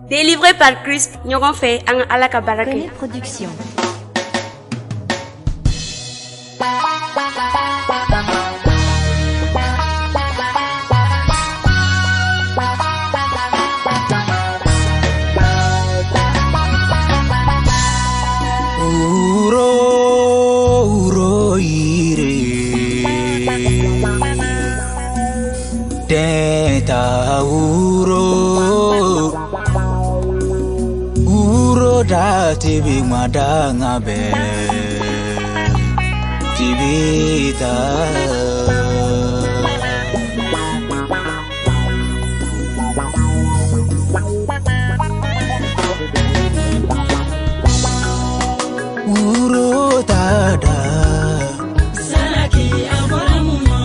Délivré par Christ, Nyogon fait un alaka barake. Production. Uro ire Deta uro da tibi madanga be tibita uro tada Salaki abaramuma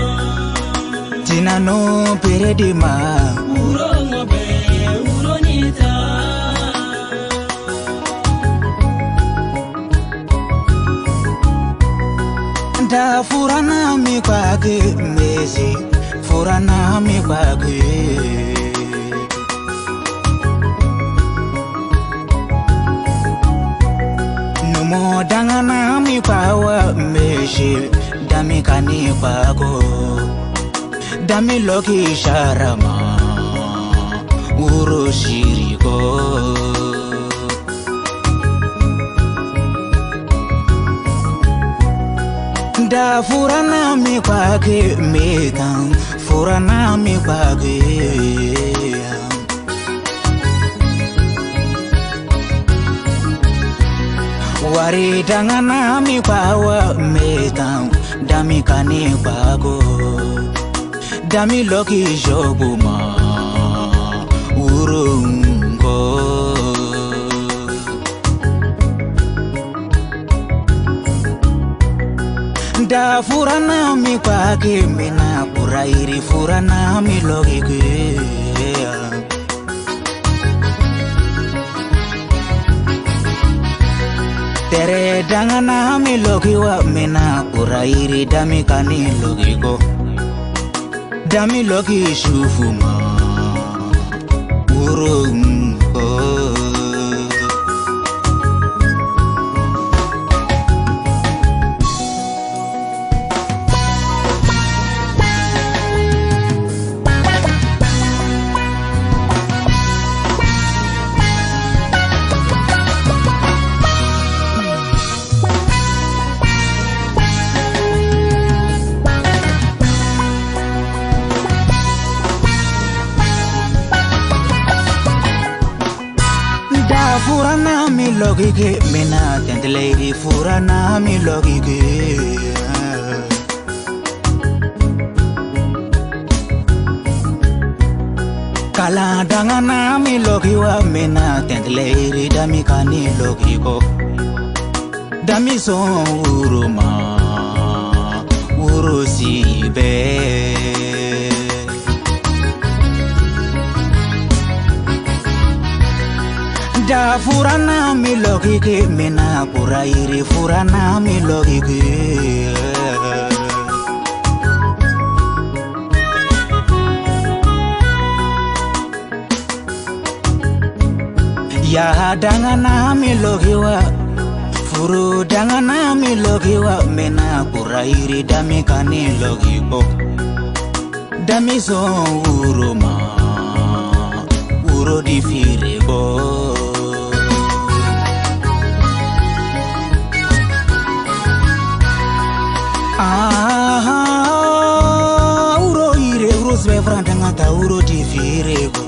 tinano peredima uro ngobe uro nita da furana mi kwake mezi furana mi kwake numo dangana mi pawa meshi dami kani kwako dami loki sharama uro shiriko da furana mi kwake mekan furana mi kwake wari dangana mi kwawa mekan dami kani kwako dami loki jobuma urungo da furana mi kwake mina kurairi furana mi loki ke tere dangana mi loki wa mina kurairi dami kani loki ko dami loki shufuma urungo furana mi logi ke mina tentlei furana mi logi ke kala dangana mi logi wa mina tentlei dami kani logi ko dami son uruma urusibe da furana mi logi ke mina kurairi furana mi logi ke ya dangana mi logi wa furu dangana mi logi wa mina kurairi dami kani logi ko dami so uruma uro di firego uro ire uro sve franta ngata uro di firego